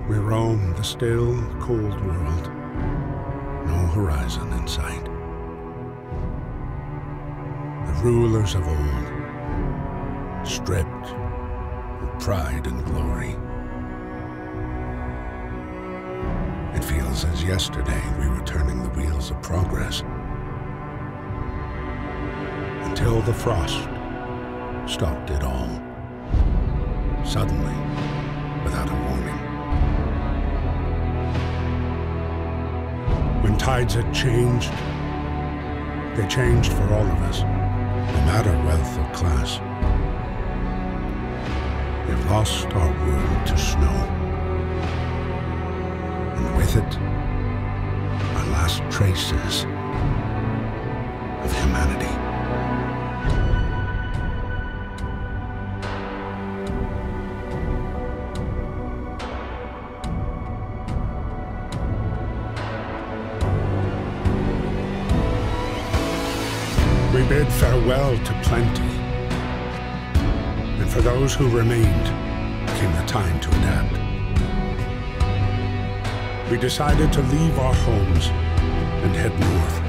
We roam the still, cold world. No horizon in sight. The rulers of old, stripped of pride and glory. It feels as yesterday we were turning the wheels of progress. Until the frost stopped it all. Suddenly, without a warning. When tides had changed, they changed for all of us, no matter wealth or class. We've lost our world to snow, and with it, our last traces of humanity. We bid farewell to plenty, and for those who remained came the time to adapt. We decided to leave our homes and head north.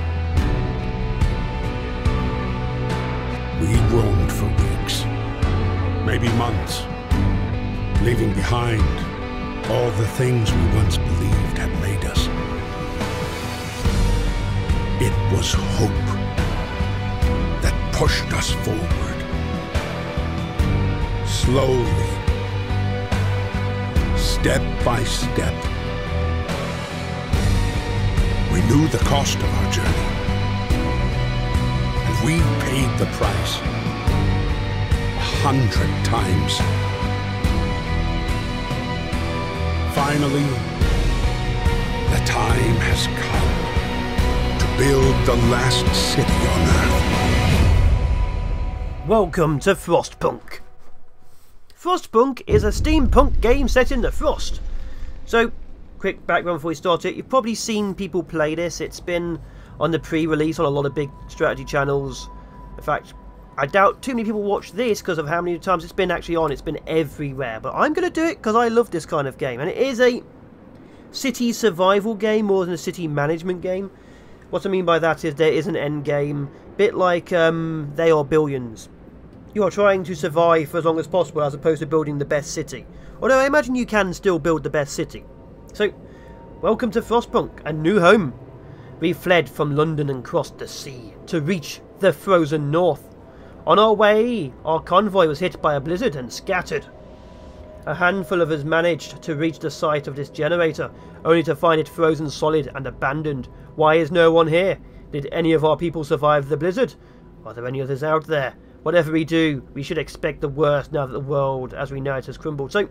We roamed for weeks, maybe months, leaving behind all the things we once believed had made us. It was hope pushed us forward, slowly, step by step. We knew the cost of our journey, and we paid the price 100 times. Finally, the time has come to build the last city on Earth. Welcome to Frostpunk. Frostpunk is a steampunk game set in the frost. So, quick background before we start it. You've probably seen people play this. It's been on the pre-release on a lot of big strategy channels. In fact, I doubt too many people watch this because of how many times it's been actually on. It's been everywhere. But I'm going to do it because I love this kind of game. And it is a city survival game more than a city management game. What I mean by that is there is an end game. Bit like They Are Billions. You are trying to survive for as long as possible as opposed to building the best city. Although I imagine you can still build the best city. So, welcome to Frostpunk, a new home. We fled from London and crossed the sea to reach the frozen north. On our way, our convoy was hit by a blizzard and scattered. A handful of us managed to reach the site of this generator, only to find it frozen solid and abandoned. Why is no one here? Did any of our people survive the blizzard? Are there any others out there? Whatever we do, we should expect the worst now that the world as we know it has crumbled. So,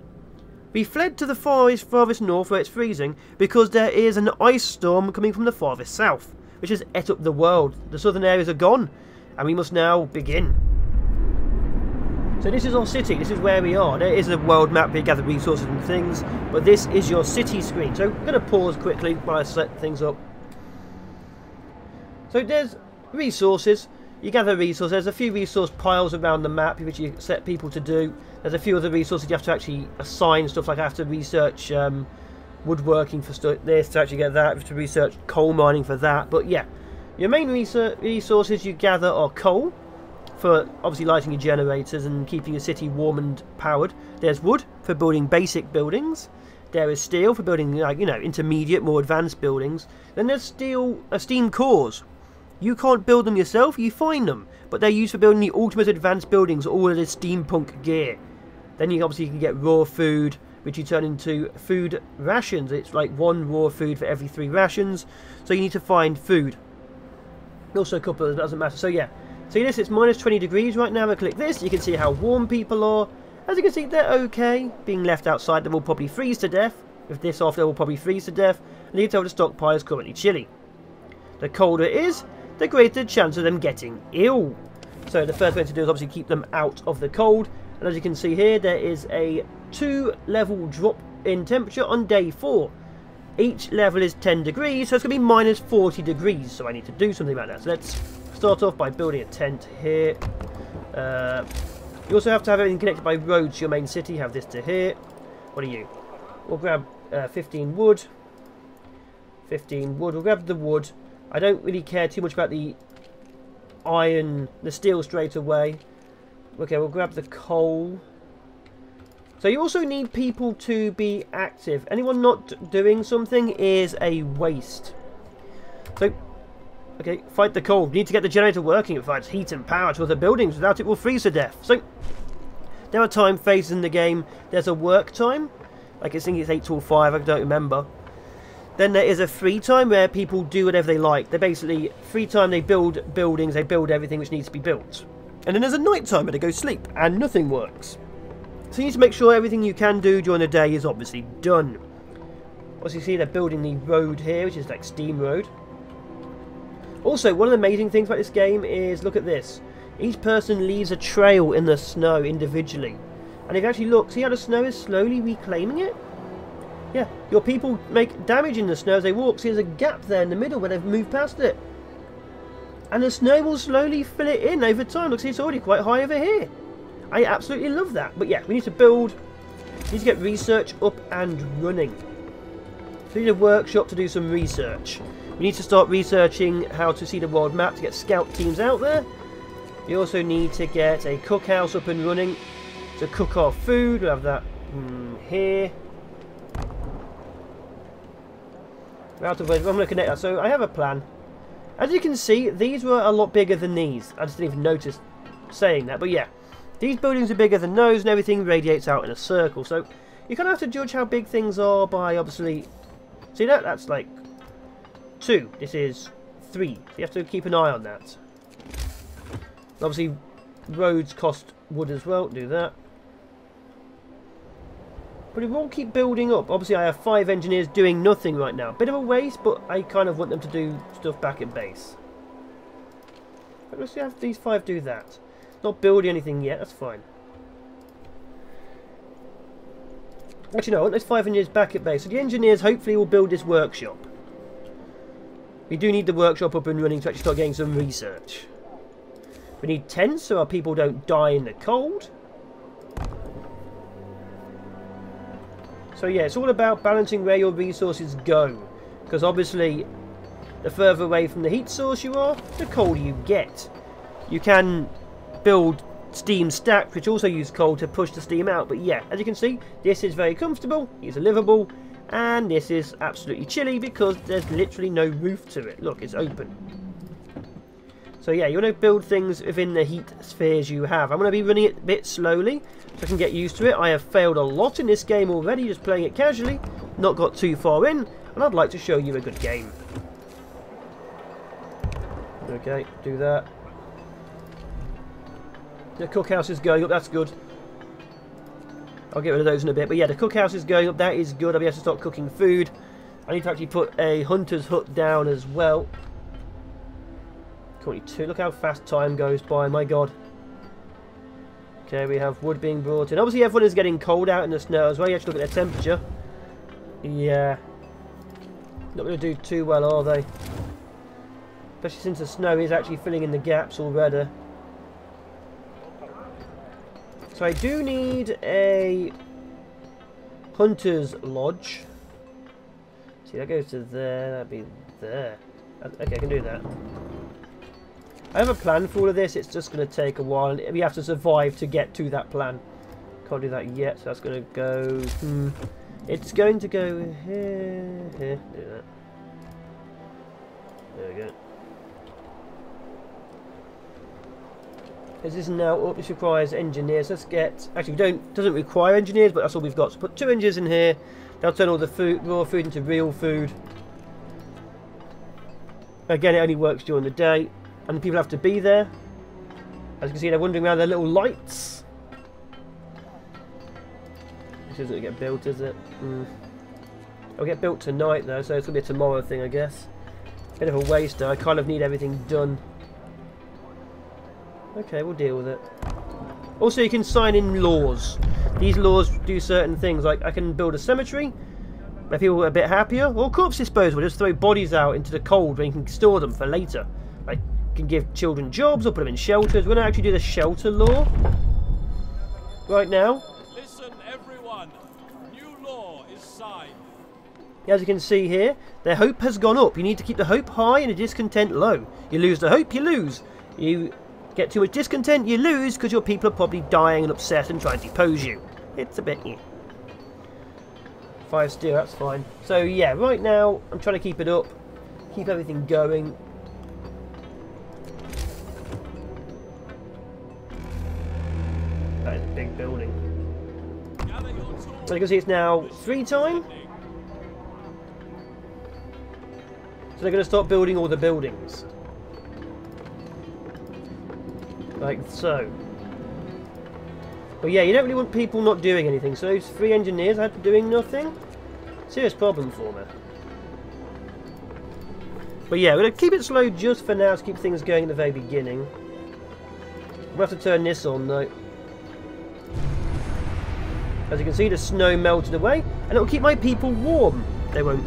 we fled to the farthest north where it's freezing because there is an ice storm coming from the farthest south, which has ate up the world. The southern areas are gone, and we must now begin. So this is our city, this is where we are. There is a world map where you gather resources and things, but this is your city screen. So I'm going to pause quickly while I set things up. So there's resources. You gather resources. There's a few resource piles around the map which you set people to do. There's a few other resources you have to actually assign stuff, like I have to research woodworking for this to actually get that. I have to research coal mining for that. But yeah, your main resources you gather are coal for obviously lighting your generators and keeping your city warm and powered. There's wood for building basic buildings. There is steel for building, like, you know, intermediate, more advanced buildings. Then there's steam cores. You can't build them yourself, you find them, but they're used for building the ultimate advanced buildings, all of this steampunk gear. Then you obviously can get raw food, which you turn into food rations. It's like 1 raw food for every 3 rations, so you need to find food. Also a couple of, it doesn't matter. So yeah, see this, it's minus 20 degrees right now. I click this, you can see how warm people are. As you can see, they're okay. Being left outside, they will probably freeze to death. With this off, they will probably freeze to death. And you can tell the stockpile is currently chilly. The colder it is, the greater chance of them getting ill. So the first thing to do is obviously keep them out of the cold. And as you can see here, there is a 2-level drop in temperature on day 4. Each level is 10 degrees, so it's going to be minus 40 degrees. So I need to do something about that. So let's start off by building a tent here. You also have to have everything connected by roads to your main city. Have this to here. What are you? We'll grab 15 wood. 15 wood. We'll grab the wood. I don't really care too much about the iron, the steel straight away. Okay, we'll grab the coal. So you also need people to be active. Anyone not doing something is a waste. So, okay, fight the coal. We need to get the generator working. It provides heat and power to other buildings. Without it, we'll freeze to death. So, there are time phases in the game. There's a work time. Like I think it's 8 till 5, I don't remember. Then there is a free time where people do whatever they like. They're basically, free time, they build buildings, they build everything which needs to be built. And then there's a night time where they go sleep, and nothing works. So you need to make sure everything you can do during the day is obviously done. As you see, they're building the road here, which is like Steam Road. Also, one of the amazing things about this game is, look at this. Each person leaves a trail in the snow individually. And if you actually look, see how the snow is slowly reclaiming it? Yeah, your people make damage in the snow as they walk. See, there's a gap there in the middle where they've moved past it. And the snow will slowly fill it in over time. Look, see, it's already quite high over here. I absolutely love that. But yeah, we need to build, we need to get research up and running. So we need a workshop to do some research. We need to start researching how to see the world map to get scout teams out there. We also need to get a cookhouse up and running to cook our food. We'll have that here. We're out of ways. I'm going to connect that. So I have a plan. As you can see, these were a lot bigger than these. I just didn't even notice saying that. But yeah, these buildings are bigger than those and everything radiates out in a circle. So you kind of have to judge how big things are by obviously... See that? That's like 2. This is 3. So you have to keep an eye on that. Obviously, roads cost wood as well. Do that. But it will keep building up. Obviously, I have 5 engineers doing nothing right now. Bit of a waste, but I kind of want them to do stuff back at base. But let's have these 5 do that. Not building anything yet. That's fine. Actually, no, I want those 5 engineers back at base. So the engineers hopefully will build this workshop. We do need the workshop up and running to actually start getting some research. We need tents so our people don't die in the cold. So yeah, it's all about balancing where your resources go. Because obviously, the further away from the heat source you are, the colder you get. You can build steam stacks, which also use coal to push the steam out. But yeah, as you can see, this is very comfortable, it's livable, and this is absolutely chilly because there's literally no roof to it. Look, it's open. So yeah, you want to build things within the heat spheres you have. I'm going to be running it a bit slowly so I can get used to it. I have failed a lot in this game already, just playing it casually. Not got too far in, and I'd like to show you a good game. Okay, do that. The cookhouse is going up, that's good. I'll get rid of those in a bit. But yeah, the cookhouse is going up, that is good. I'll be able to start cooking food. I need to actually put a hunter's hut down as well. 22. Look how fast time goes by, my god. Okay, we have wood being brought in. Obviously everyone is getting cold out in the snow as well. You have to look at their temperature. Yeah. Not going to do too well, are they? Especially since the snow is actually filling in the gaps already. So I do need a hunter's lodge. See, that goes to there. That'd be there. Okay, I can do that. I have a plan for all of this. It's just going to take a while, and we have to survive to get to that plan. Can't do that yet, so that's going to go... It's going to go here. Here. Do that. There we go. This is now up. This requires engineers. Let's get... Actually, doesn't require engineers, but that's all we've got. So put 2 engineers in here. They'll turn all the food, raw food into real food. Again, it only works during the day. And the people have to be there. As you can see, they're wandering around their little lights. This isn't going to get built, is it? It'll get built tonight, though, so it's going to be a tomorrow thing, I guess. Bit of a waste, though. I kind of need everything done. Okay, we'll deal with it. Also, you can sign in laws. These laws do certain things, like I can build a cemetery where people are a bit happier, or corpse disposal. Just throw bodies out into the cold where you can store them for later. Like, can give children jobs or put them in shelters. We're going to actually do the shelter law right now. Listen, everyone. 1. New law is signed. As you can see here, their hope has gone up. You need to keep the hope high and the discontent low. You lose the hope, you lose. You get too much discontent, you lose, because your people are probably dying and upset and trying to depose you. It's a bit... 5 steel, that's fine. So yeah, right now, I'm trying to keep it up. Keep everything going. That is a big building. So you can see it's now 3 time. So they're going to start building all the buildings. Like so. But yeah, you don't really want people not doing anything. So those 3 engineers are doing nothing. Serious problem for me. But yeah, we're going to keep it slow just for now to keep things going at the very beginning. We'll have to turn this on though. As you can see, the snow melted away, and it will keep my people warm. They won't.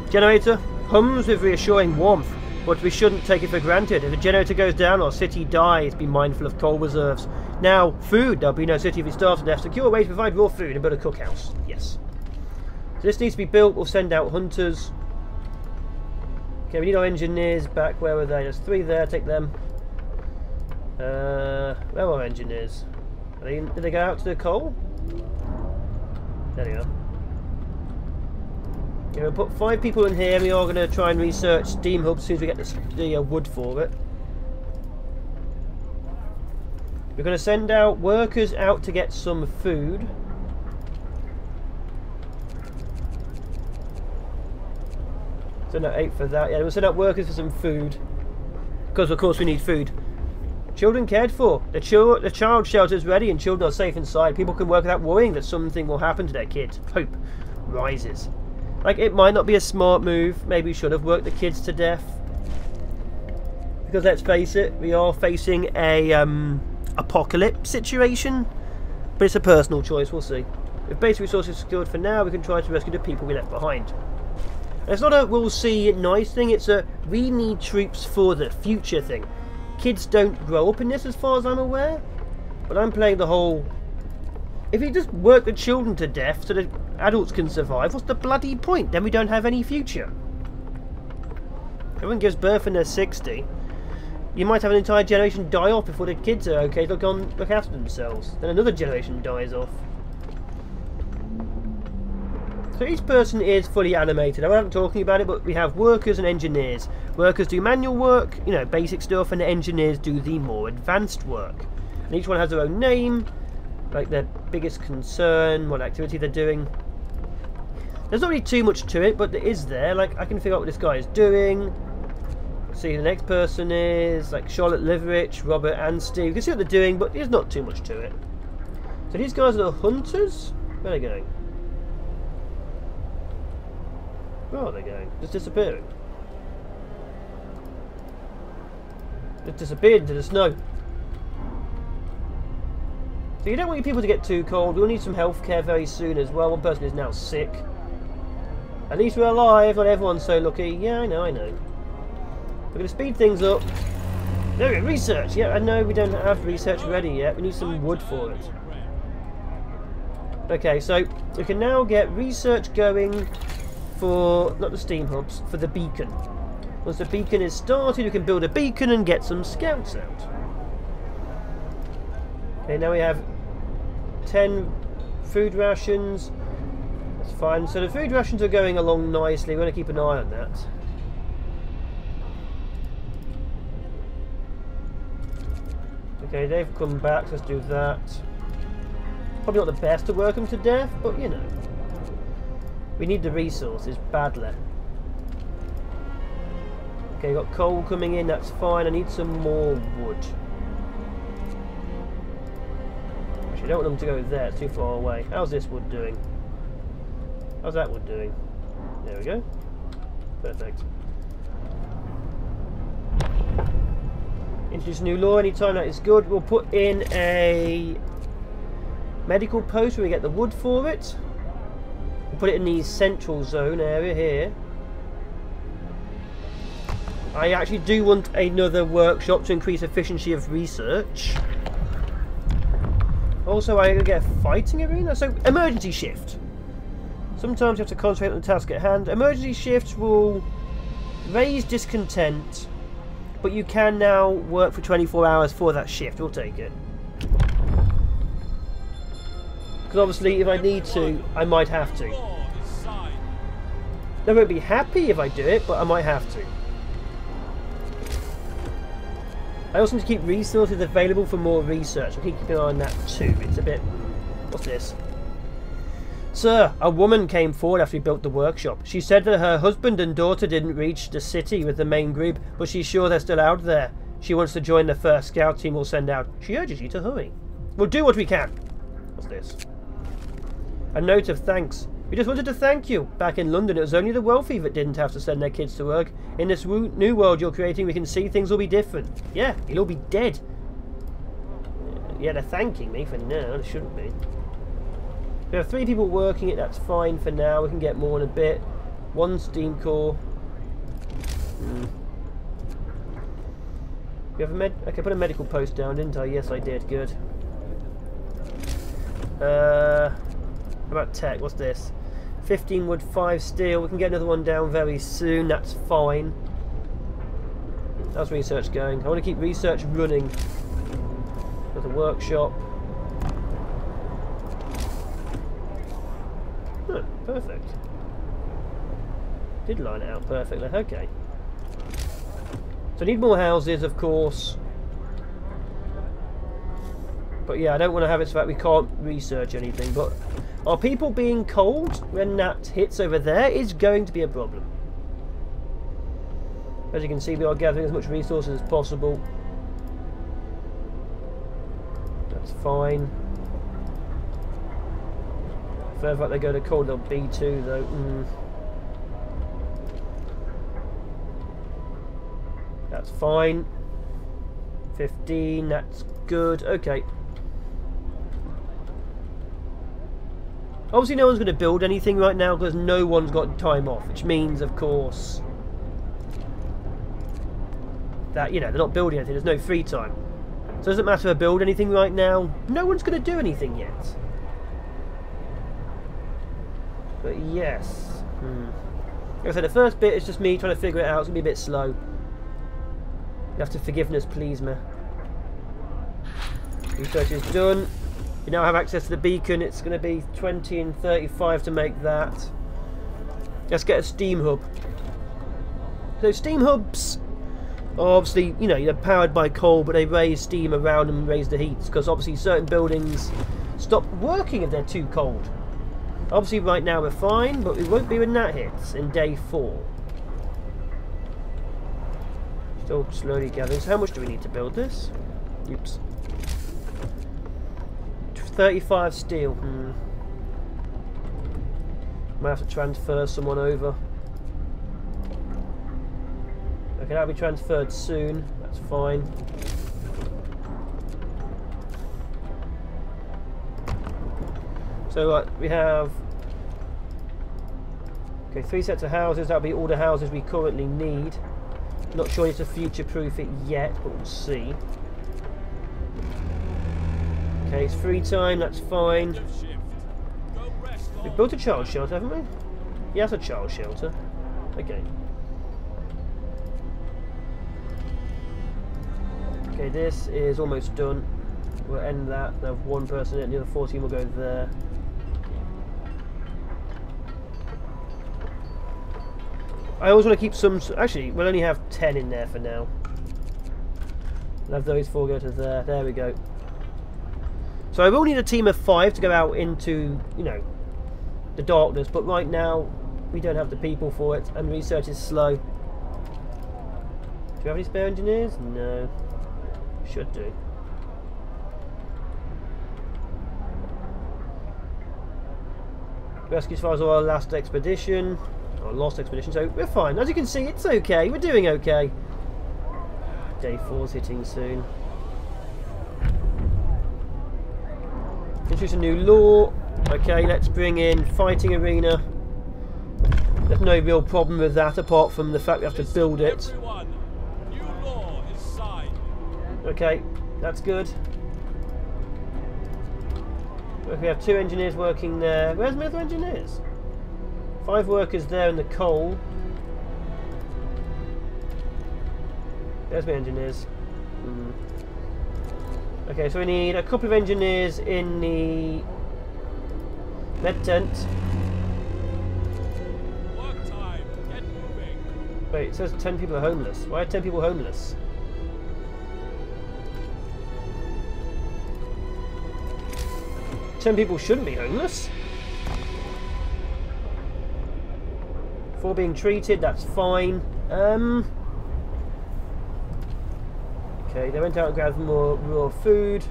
Generator hums with reassuring warmth, but we shouldn't take it for granted. If the generator goes down, our city dies. Be mindful of coal reserves. Now, food. There'll be no city if it starves to death. Secure a way to provide raw food and build a cookhouse. Yes. So this needs to be built. We'll send out hunters. Okay, we need our engineers back. Where were they? There's 3 there. Take them. Where are our engineers? Did they go out to the coal? There they are. Okay, we'll put 5 people in here. We are going to try and research steam hubs as soon as we get the wood for it. We're going to send out workers out to get some food. Send out 8 for that. Yeah, we'll send out workers for some food. Because of course we need food. Children cared for. The child shelter is ready and children are safe inside. People can work without worrying that something will happen to their kids. Hope rises. Like, it might not be a smart move. Maybe we should have worked the kids to death. Because let's face it, we are facing a apocalypse situation. But it's a personal choice, we'll see. If basic resources are secured for now, we can try to rescue the people we left behind. And it's not a we'll see nice thing, it's a we need troops for the future thing. Kids don't grow up in this as far as I'm aware, but I'm playing the whole if you just work the children to death so the adults can survive, what's the bloody point? Then we don't have any future. Everyone gives birth when they're 60. You might have an entire generation die off before the kids are okay to look after themselves. Then another generation dies off. So each person is fully animated. I'm not talking about it, but we have workers and engineers. Workers do manual work, you know, basic stuff, and the engineers do the more advanced work. And each one has their own name, like their biggest concern, what activity they're doing. There's not really too much to it, but it is there. Like, I can figure out what this guy is doing. See who the next person is, like Charlotte Liverich, Robert and Steve. You can see what they're doing, but there's not too much to it. So these guys are the hunters. Where are they going? Where are they going? Just disappearing. Just disappeared into the snow. So you don't want your people to get too cold. We'll need some healthcare very soon as well. One person is now sick. At least we're alive. Not everyone's so lucky. Yeah, I know, I know. We're going to speed things up. There we go, research. Yeah, I know we don't have research ready yet. We need some wood for it. Okay, so we can now get research going for, not the steam hubs, for the beacon. Once the beacon is started, we can build a beacon and get some scouts out. Okay, now we have 10 food rations. That's fine. So the food rations are going along nicely. We're going to keep an eye on that. Okay, they've come back, so let's do that. Probably not the best to work them to death, but you know. We need the resources badly. Okay, got coal coming in, that's fine. I need some more wood. Actually, I don't want them to go there, it's too far away. How's this wood doing? How's that wood doing? There we go. Perfect. Introduce a new law anytime that is good. We'll put in a medical post where we get the wood for it. We'll put it in the central zone area here. I actually do want another workshop to increase efficiency of research. Also, I get a fighting arena. So, emergency shift. Sometimes you have to concentrate on the task at hand. Emergency shifts will raise discontent, but you can now work for 24 hours for that shift. We'll take it. Because obviously, if I need to, I might have to. I won't be happy if I do it, but I might have to. I also need to keep resources available for more research. I'll keep an eye on that too. It's a bit... What's this? Sir, a woman came forward after we built the workshop. She said that her husband and daughter didn't reach the city with the main group, but she's sure they're still out there. She wants to join the first scout team we'll send out. She urges you to hurry. We'll do what we can. What's this? A note of thanks. We just wanted to thank you. Back in London, it was only the wealthy that didn't have to send their kids to work. In this new world you're creating, we can see things will be different. Yeah, you'll all be dead. Yeah, they're thanking me for now. They shouldn't be. We have 3 people working it. That's fine for now. We can get more in a bit. 1 steam core. We have a med... Okay, I put a medical post down, didn't I? Yes, I did. Good. How about tech? What's this? 15 wood, 5 steel. We can get another one down very soon. That's fine. How's research going? I want to keep research running. There's a workshop. Oh, perfect. Did line it out perfectly. Okay. So I need more houses, of course. But yeah, I don't want to have it so that we can't research anything. But are people being cold when that hits over there is going to be a problem. As you can see, we are gathering as much resources as possible. That's fine. Further up they go to cold, they'll be too, though. That's fine. 15, that's good. Okay. Obviously no one's going to build anything right now because no one's got time off, which means, of course, that, you know, they're not building anything. There's no free time. So it doesn't matter if I build anything right now. No one's going to do anything yet. But yes. Like I said, the first bit is just me trying to figure it out. It's going to be a bit slow. You have to forgiveness, please, me. Research is done. You now have access to the beacon. It's going to be 20 and 35 to make that. Let's get a steam hub. So steam hubs are obviously, you know, they're powered by coal, but they raise steam around them and raise the heat, because obviously certain buildings stop working if they're too cold. Obviously right now we're fine, but we won't be when that hits in day 4. Still slowly gathering. So how much do we need to build this? Oops. 35 steel. Might have to transfer someone over. Okay, that'll be transferred soon. That's fine. So we have 3 sets of houses. That'll be all the houses we currently need. Not sure it's to future-proof it yet, but we'll see. Okay, it's free time, that's fine. We've built a child shelter, haven't we? Yeah, that's a child shelter. Okay. Okay, this is almost done. We'll end that. We'll have 1 person in it, the other 14 will go there. I always want to keep some... Actually, we'll only have 10 in there for now. We'll have those 4 go to there. There we go. So I will need a team of 5 to go out into, you know, the darkness. But right now, we don't have the people for it. And research is slow. Do we have any spare engineers? No. Should do. Rescue files are our last expedition. Our lost expedition, so we're fine. As you can see, it's okay. We're doing okay. Day 4's hitting soon. Introduce a new law. Okay, let's bring in fighting arena. There's no real problem with that, apart from the fact we have to build it. New law is signed. Okay, that's good. We have 2 engineers working there. Where's my other engineers? 5 workers there in the coal. There's my engineers. Okay, so we need a couple of engineers in the med tent. Work time. Get moving. Wait, it says 10 people are homeless. Why are 10 people homeless? Ten people shouldn't be homeless. 4 being treated, that's fine. Okay, they went out and grabbed more raw food.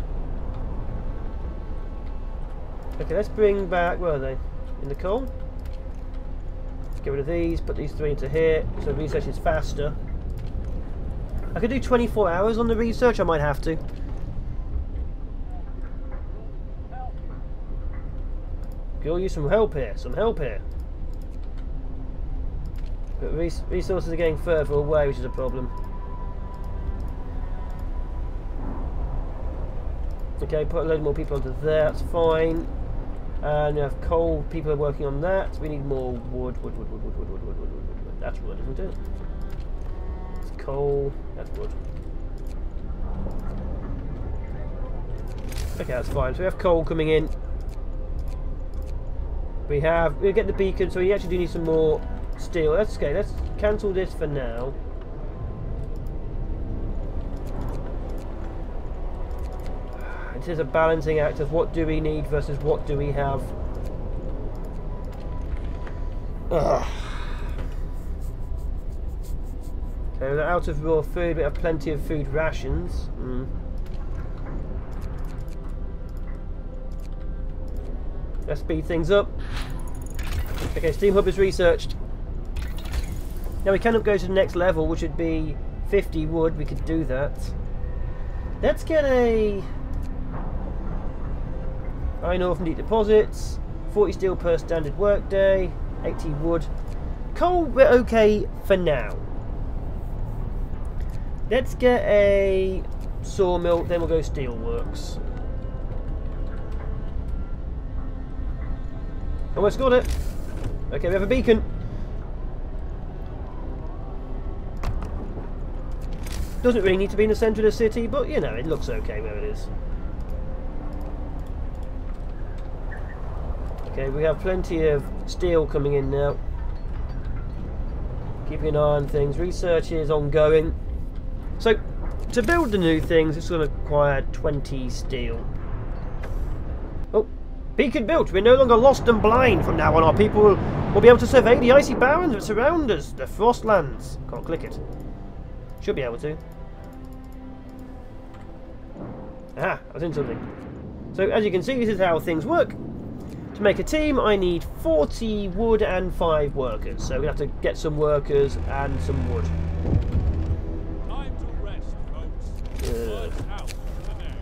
Okay, let's bring back, where are they? In the coal? Get rid of these, put these 3 into here, so research is faster. I could do 24 hours on the research, I might have to. Could all use some help here, But resources are getting further away, which is a problem. Okay, put a load more people onto there, that's fine. And we have coal, people are working on that. We need more wood. That's wood, isn't it? It's coal, that's wood. Okay, that's fine. So we have coal coming in. We'll get the beacon, so we actually do need some more steel. That's okay, let's cancel this for now. It is a balancing act of what do we need versus what do we have. Ugh. Okay, we're out of raw food, we have plenty of food rations. Let's speed things up. Okay, Steam Hub is researched. Now we cannot go to the next level, which would be 50 wood. We could do that. Let's get a iron ore from deep deposits. 40 steel per standard workday. 80 wood. Coal, we're okay for now. Let's get a sawmill, then we'll go steelworks. Almost got it. Okay, we have a beacon. Doesn't really need to be in the centre of the city, but you know, it looks okay where it is. Okay, we have plenty of steel coming in now. Keeping an eye on things. Research is ongoing. So, to build the new things, it's going to require 20 steel. Oh, beacon built. We're no longer lost and blind. From now on, our people will be able to survey the icy barrens that surround us, the Frostlands. Can't click it. Should be able to. Ah, I was in something. So, as you can see, this is how things work. To make a team, I need 40 wood and 5 workers. So we have to get some workers and some wood. Time to rest, folks. Words out for the day.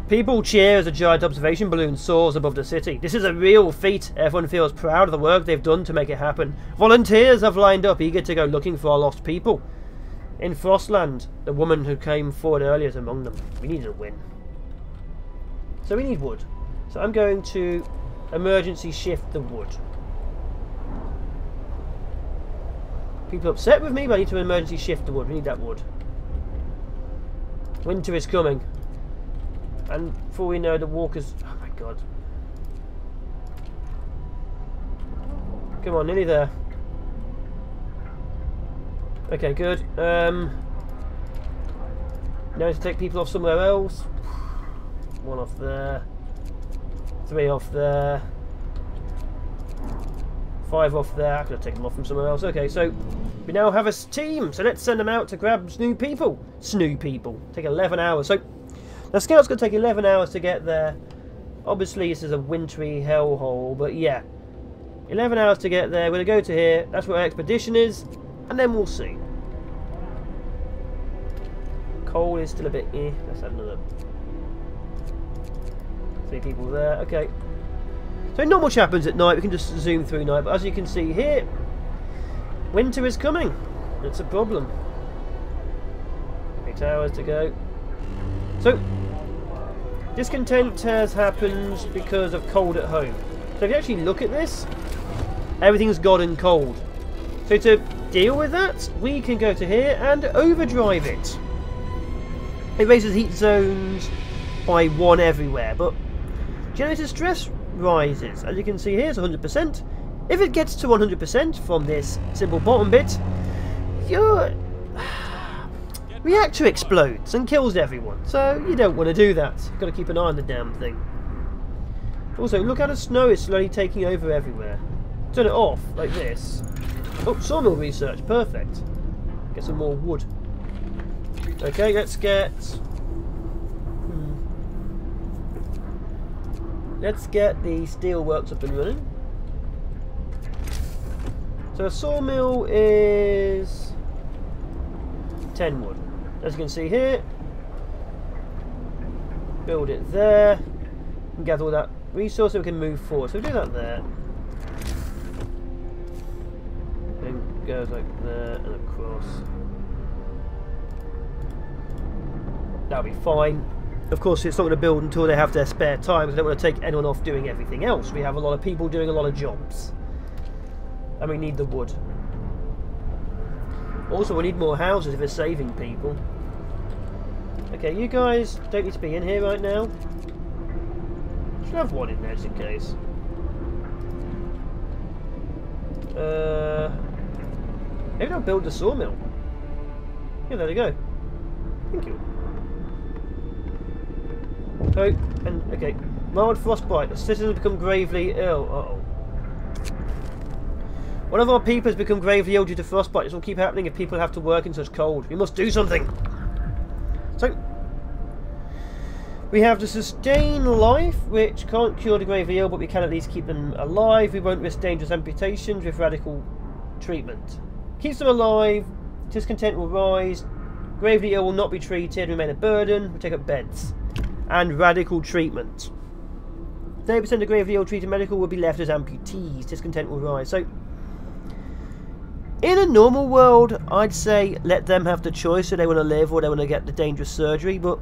People cheer as a giant observation balloon soars above the city. This is a real feat. Everyone feels proud of the work they've done to make it happen. Volunteers have lined up, eager to go looking for our lost people. In Frostland, the woman who came forward earlier is among them. We need a win. So we need wood. So I'm going to emergency shift the wood. People are upset with me, but I need to emergency shift the wood. We need that wood. Winter is coming. And before we know, the walkers... Oh my god. Come on, nearly there. Okay, good. Now to take people off somewhere else. 1 off there. 3 off there. 5 off there. I could have taken them off from somewhere else. Okay, so we now have a team. So let's send them out to grab new people. Snoo people. Take 11 hours. So the scout's going to take 11 hours to get there. Obviously, this is a wintry hellhole, but yeah. 11 hours to get there. We're going to go to here. That's where our expedition is. And then we'll see. Coal is still a bit eh. Let's add another 3 people there. Okay. So not much happens at night. We can just zoom through night. But as you can see here, winter is coming. It's a problem. 8 hours to go. So Discontent has happened because of cold at home. So if you actually look at this, everything's gone cold. So to deal with that, we can go to here and overdrive it. It raises heat zones by 1 everywhere, but generator stress rises. As you can see here, it's 100%. If it gets to 100% from this simple bottom bit, your reactor explodes and kills everyone. So you don't want to do that. You've got to keep an eye on the damn thing. Also, look how the snow is slowly taking over everywhere. Turn it off, like this. Oh, sawmill research, perfect. Get some more wood. Okay, let's get... Let's get the steel works up and running. So a sawmill is 10 wood. As you can see here, build it there, and gather all that resource so we can move forward. So we do that there. And goes like there and across. That'll be fine. Of course, it's not going to build until they have their spare time, because they don't want to take anyone off doing everything else. We have a lot of people doing a lot of jobs. And we need the wood. Also, we need more houses if we're saving people. Okay, you guys don't need to be in here right now. Should have one in there just in case. Maybe I'll build the sawmill. Yeah, there we go. Thank you. Oh, and okay. Mild frostbite. The citizens become gravely ill. Uh-oh. One of our people has become gravely ill due to frostbite. This will keep happening if people have to work in such cold. We must do something. So, we have to sustain life, which can't cure the gravely ill, but we can at least keep them alive. We won't risk dangerous amputations with radical treatment. Keeps them alive. Discontent will rise. Gravely ill will not be treated. Remain a burden. We take up beds. And radical treatment. 30% of gravely ill treated medical will be left as amputees. Discontent will rise. So, in a normal world, I'd say let them have the choice if they want to live or they want to get the dangerous surgery, but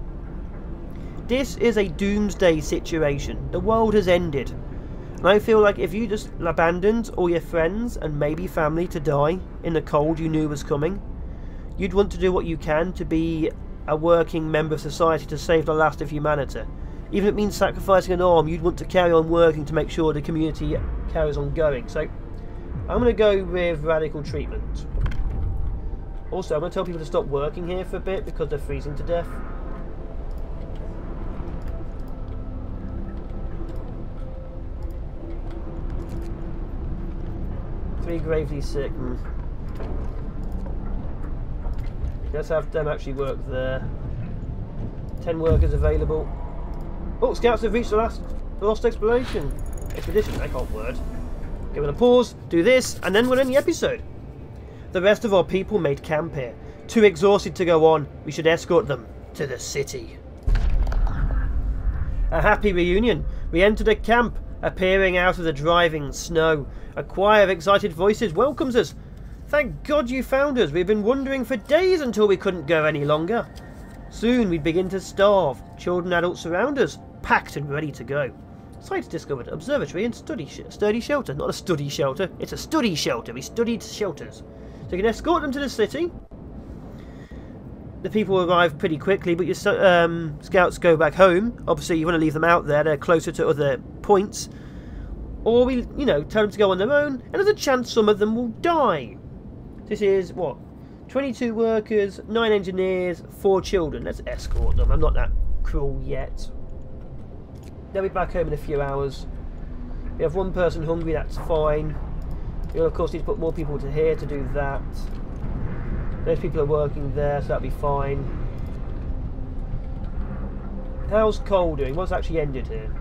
this is a doomsday situation. The world has ended. And I feel like if you just abandoned all your friends and maybe family to die in the cold you knew was coming, you'd want to do what you can to be a working member of society to save the last of humanity. Even if it means sacrificing an arm, you'd want to carry on working to make sure the community carries on going. So I'm going to go with radical treatment. Also, I'm going to tell people to stop working here for a bit because they're freezing to death. Three gravely sick. Let's have them actually work there. 10 workers available. Oh, scouts have reached the lost expedition. I can't word. Give it a pause, do this, and then we'll end the episode. The rest of our people made camp here. Too exhausted to go on, we should escort them to the city. A happy reunion. We entered a camp, appearing out of the driving snow. A choir of excited voices welcomes us. Thank God you found us. We've been wandering for days until we couldn't go any longer. Soon we'd begin to starve. Children and adults surround us, packed and ready to go. Sites discovered. Observatory and sturdy shelter. Not a study shelter. It's a study shelter. We studied shelters. So you can escort them to the city. The people arrive pretty quickly, but your scouts go back home. Obviously, you want to leave them out there. They're closer to other points. Or we, tell them to go on their own. And there's a chance some of them will die. This is, what? 22 workers, 9 engineers, 4 children. Let's escort them. I'm not that cruel yet. They'll be back home in a few hours. We have 1 person hungry, that's fine. We'll of course need to put more people to here to do that. Those people are working there, so that'll be fine. How's coal doing? What's actually ended here?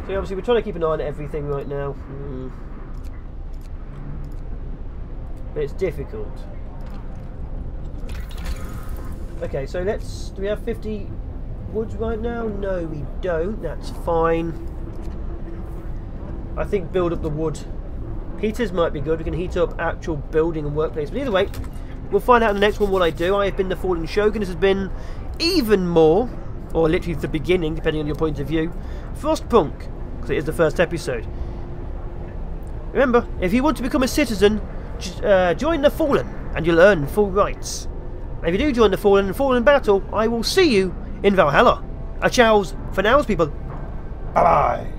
So obviously we're trying to keep an eye on everything right now. But it's difficult. Okay, so do we have 50 woods right now? No, we don't. That's fine. I think build up the wood. Heaters might be good. We can heat up actual building and workplace. But either way, we'll find out in the next one what I do. I have been the FallenShogun. This has been even more, or literally the beginning, depending on your point of view, Frostpunk, because it is the first episode. Remember, if you want to become a citizen, join the Fallen, and you'll earn full rights. And if you do join the Fallen battle, I will see you in Valhalla. A ciao for now, people. Bye-bye.